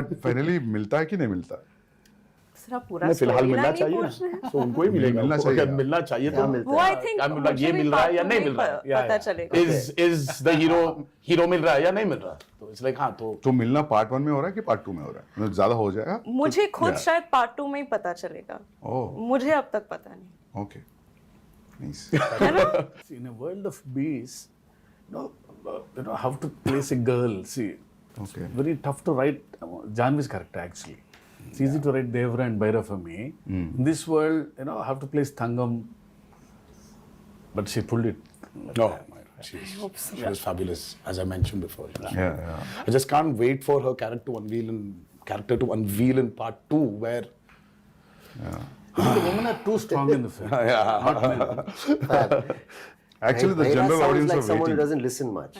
Finally मिलता है कि नहीं मिलता? पूरा फिलहाल मिलना चाहिए, तो उनको ही मिलेगा, मिलना चाहिए, अगर मिलना चाहिए तो वो I think ये मिल रहा है या नहीं मिल रहा है, पता चलेगा। इज द हीरो मिल रहा है या नहीं मिल रहा, तो इट्स लाइक हाँ तो मिलना पार्ट 1 में हो रहा है कि पार्ट 2 में हो रहा है? मतलब ज्यादा हो जाएगा? मुझे खुद शायद पार्ट 2 में ही पता चलेगा, मुझे अब तक पता नहीं। Okay, nice. in a world of bees, how to place a girl, see, Okay. very tough to write Janhvi's character actually. It's easy to write Devara and Bhaira for me. In this world, I have to place Thangam, but she pulled it. No, she was fabulous, as I mentioned before. Yeah. I just can't wait for her character to unveil in part 2, where The women are too strong in the film. Not men. Actually, the Bhaira general sounds audience like are someone who waiting. doesn't listen much.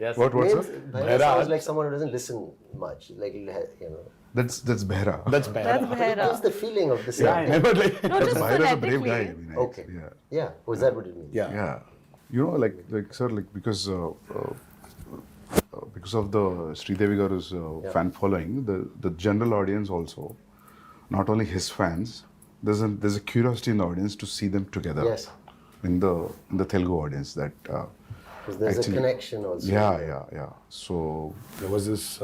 Yes. What, sir? Bhaira sounds like someone who doesn't listen much. Like, That's Behra. that's bad. That's the feeling of the same. Yeah, But like, No, just Behra is a brave guy. phonetically. I mean, Okay. Yeah. Yeah. Was that what it means? yeah. Yeah. You know, like sir, like because of the Sridevi Garu's fan following, the general audience also, not only his fans, there's a curiosity in the audience to see them together. Yes. In the Telugu audience that. Because there's actually, a connection also. Yeah. So There was this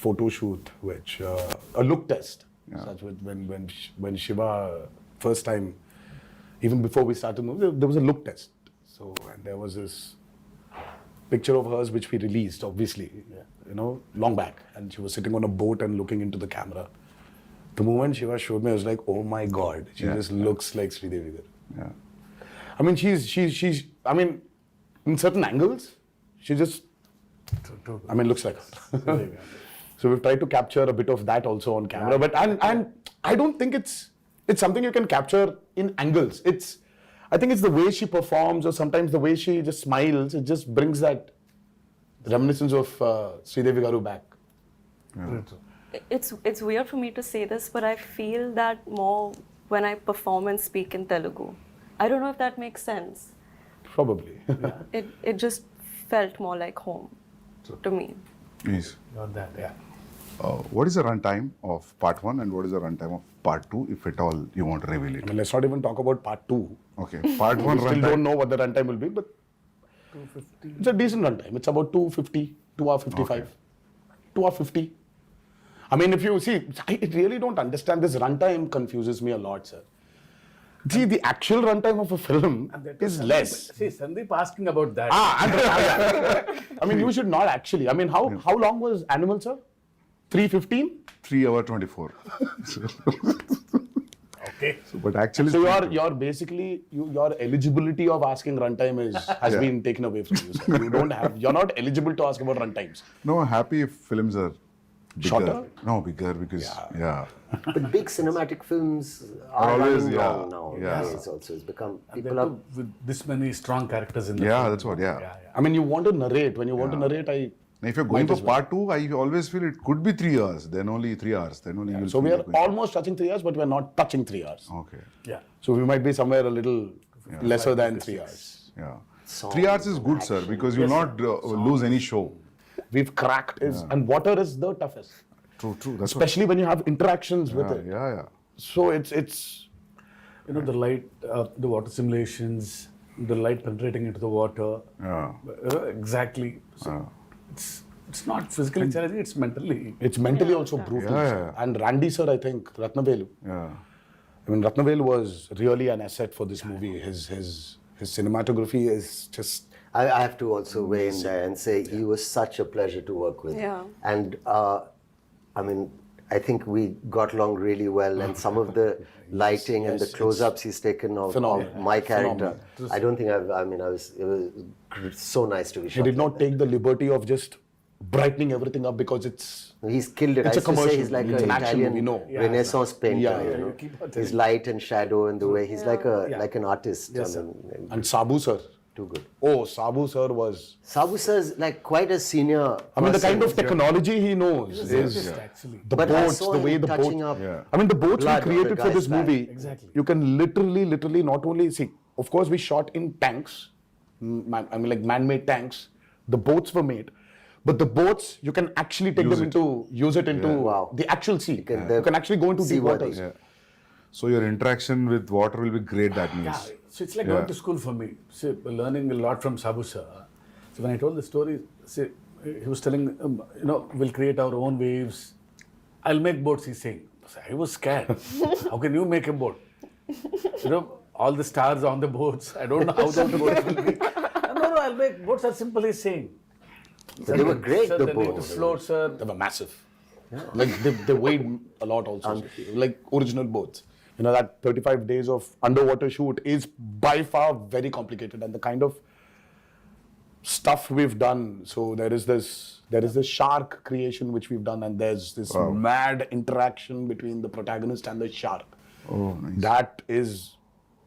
photo shoot, which a look test. Such with when Shiva first time, even before we started the movie, there was a look test. So and there was this picture of hers which we released, obviously, long back, and she was sitting on a boat and looking into the camera. The moment Shiva showed me, I was like, oh my God, she just looks like Sridevi Garu. yeah. I mean, she's. I mean, in certain angles, she just. I mean, looks like her. So we've tried to capture a bit of that also on camera, but and I don't think it's something you can capture in angles. I think it's the way she performs, or sometimes the way she just smiles. It just brings that reminiscence of Sridevi Garu back. It's weird for me to say this, but I feel that more when I perform and speak in Telugu. I don't know if that makes sense. Probably. It just felt more like home to me. Yes. Not that, yeah. What is the runtime of part 1 and what is the runtime of part 2, if at all you want to reveal I it? mean, let's not even talk about part 2. Okay. Part 1 We still runtime. don't know what the runtime will be, but 250. it's a decent runtime. It's about 250, 2 hour 55, Okay. 2 hour 50. I mean, if you see, I really don't understand. This runtime confuses me a lot, sir. See, the actual runtime of a film is less. See, Sandeep asking about that. I mean, you should not actually. I mean, how long was Animal, sir? 3:15? 3 hour 24. Okay. But actually, So you're basically your eligibility of asking runtime has been taken away from you, sir. You're not eligible to ask about runtimes. no, I'm happy if films are bigger. Shorter? No, bigger because But big cinematic films are always, running yeah, long now. yeah. It's also it's become And people they're are. with this many strong characters in the Yeah, film. that's what, yeah. I mean, you want to narrate. When you want to narrate, Now, if you're going Might for as well. part 2, I always feel it could be 3 hours. Then only 3 hours. Then only you'll So we feel are like going- almost touching 3 hours, but we're not touching 3 hours. Okay. Yeah. So we might be somewhere a little lesser than 3 hours. Yeah. Songs 3 hours is good, sir, because you'll not lose any show. We've cracked and water is the toughest, True. That's especially when you have interactions with what, it. yeah. So it's The light, the water simulations, the light penetrating into the water. Yeah. Exactly. So it's not physically challenging, it's mentally also brutal. Yeah, sir. yeah. And Randy sir, I think Ratnavelu. Yeah. I mean, Ratnavelu was really an asset for this movie. His cinematography is just. I have to also weigh in there and say he was such a pleasure to work with. Yeah. And I mean, I think we got along really well, and some of the lighting and the close-ups he's taken of Phenomenal. my character. Phenomenal. I don't think it was so nice to be shot. He did not like take the liberty of just brightening everything up because it's. that. He's killed it. It's I a used to say commercial. he's like It's an an action Italian movie, no. Renaissance painter. Yeah, you yeah, know? you keep on His light and shadow and the way he's like an artist. Yes, I mean, And Sabu sir. too good. Oh, Sabu sir was. Sabu sir is like quite a senior. I mean, the person. kind of technology he knows is actually. the But I boats, saw the way him the touching boat. up. Yeah. I mean, the boats we blood on created the for guy's this back. movie. Exactly. You can literally not only see. Of course, we shot in tanks. I mean, like man-made tanks. The boats were made, But the boats, you can actually take Use them it. use it into Wow. the actual sea. can- You can actually go into deep seaworthy. waters. Yeah. So your interaction with water will be great, that means. Yeah, so it's like Yeah. going to school for me. See, learning a lot from Sabu sir. So when I told the story, see, he was telling, we'll create our own waves. I'll make boats, he's saying. So I was scared. How can you make a boat? All the stars on the boats. I don't know how the boats will be. No, I'll make boats are simple, he's saying. But they were great, Sir, the they need to boats. float, sir. They were massive. Like they weighed a lot also. Like original boats. That 35 days of underwater shoot is by far very complicated, and the kind of stuff we've done. So there is this shark creation which we've done, and there's this mad interaction between the protagonist and the shark. Oh, nice.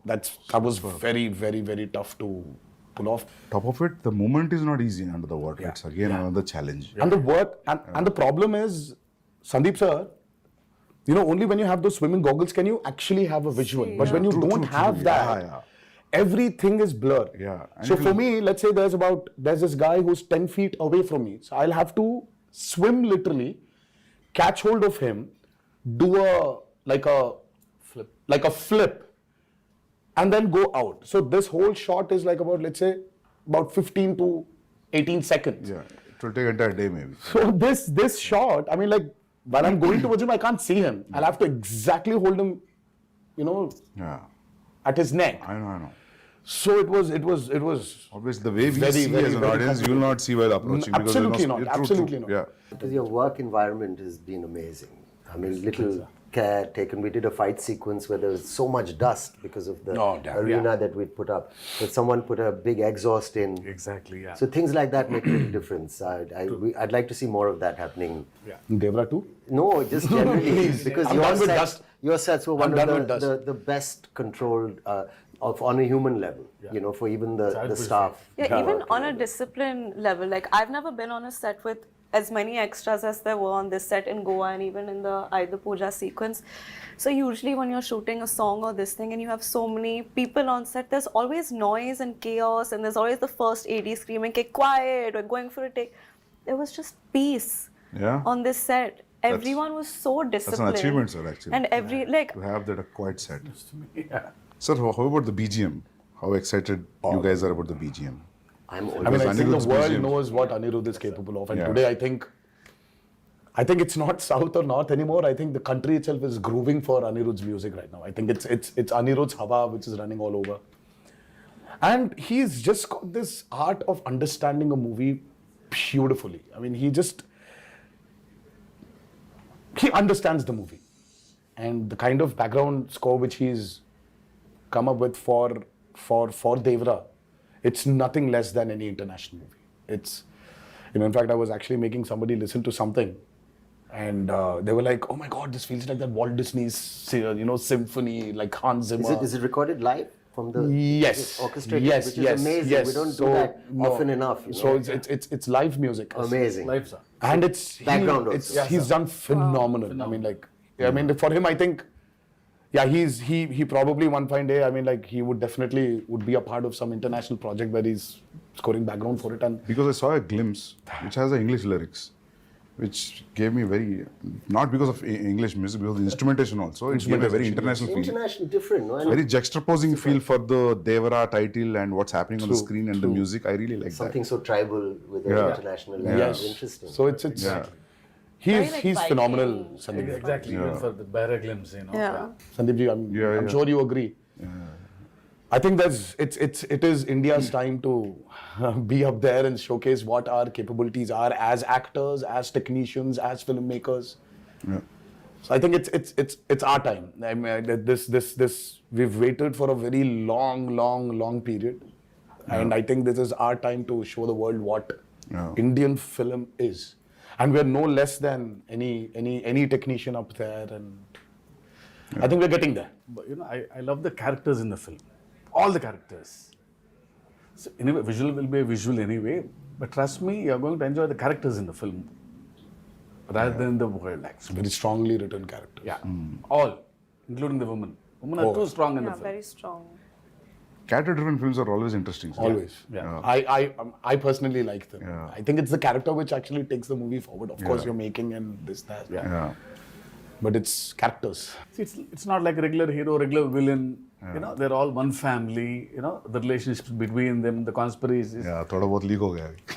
That was very, very, very tough to pull off. Top of it, the movement is not easy under the water. Yeah. It's again another challenge. And the work and the problem is, Sandeep sir, only when you have those swimming goggles can you actually have a visual. See, But when you True, don't true, have true. that, Yeah. everything is blur. Yeah. And So it for will- me, let's say there's this guy who's 10 feet away from me. So I'll have to swim literally, catch hold of him, do a flip, and then go out. So this whole shot is like about 15 to 18 seconds. Yeah. It will take an entire day maybe. So this shot, I mean, like when I'm going towards him, I can't see him. I'll have to exactly hold him, Yeah. at his neck. I know. So it was. Obviously, the way we Very, see very, as an very audience, you will not see while approaching. because Absolutely you're not. True, Absolutely true. not. Yeah. Because your work environment has been amazing. I mean, little care taken. We did a fight sequence where there was so much dust because of the Oh, damn. arena that we'd put up. But someone put a big exhaust in. Exactly, yeah. So things like that make a big difference. I'd like to see more of that happening. Devara too. No, just generally, because I'm done with dust. your sets were one I'm done of with dust. the best controlled on a human level. For even the staff. Yeah, even on a discipline level, like I've never been on a set with as many extras as there were on this set in Goa and even in the Aida Puja sequence. So usually when you're shooting a song or this thing and you have so many people on set, there's always noise and chaos, and there's always the first AD screaming, "Okay, quiet, we're going for a take." There was just peace Yeah. on this set. Everyone was so disciplined. That's an achievement, sir, actually. And To have that a quiet set. Yeah. Sir, how about the BGM? How excited you guys are about the BGM? I'm always I mean, I think Anirudh's the world BGM. knows what Anirudh is capable of, and Yeah. today I think it's not south or north anymore. I think the country itself is grooving for Anirudh's music right now. I think it's Anirudh's Hawa which is running all over, and he's just got this art of understanding a movie beautifully. I mean, he understands the movie, and the kind of background score which he's come up with for Devara, it's nothing less than any international movie. It's, in fact, I was actually making somebody listen to something, and they were like, "Oh my God, this feels like that Walt Disney's, symphony, like Hans Zimmer." Is it recorded live from the Yes. orchestrated? Yes. Which Yes. is amazing. Yes. We don't So, do that no. often enough. So it's live music. amazing. Lives are. And it's Background also. he's done phenomenal. I mean, for him, I think, he probably one fine day, I mean, like he would be a part of some international project where he's scoring background for it. And Because I saw a glimpse which has the English lyrics, which gave me not because of English music, because of the instrumentation also. It gave a very international feel. International, different, no? And Very juxtaposing feel for the Devara title and what's happening on the screen and the music. I really like something that. so tribal with an Yeah. international Yeah. level. Interesting. so it's Yeah. Very, like, he's Viking. phenomenal, Sandeep. Exactly, even for the barra glimpse, Yeah. Sandeep ji, I'm Yeah. sure you agree. I think it is India's time to be up there and showcase what our capabilities are as actors, as technicians, as filmmakers. Yeah. So I think it's our time. I mean, this we've waited for a very long period, and I think this is our time to show the world what Indian film is, and we're no less than any technician up there, and I think we're getting there. But I love the characters in the film. All the characters. So anyway, visual will be a visual anyway, but trust me, you're going to enjoy the characters in the film rather than the world, actually. Very strongly written character. Yeah, all, including the women. Women are too strong in the Yeah, film. very strong. Character-driven films are always interesting. sir. Always. Yeah. I personally like them. Yeah. I think it's the character which actually takes the movie forward. Of course, Yeah. you're making and this, that. Yeah. But it's characters. See, it's not like regular hero, regular villain. You know, they're all one family. You know, the relationships between them, the conspiracies. Yeah, थोड़ा बहुत leak हो गया अभी.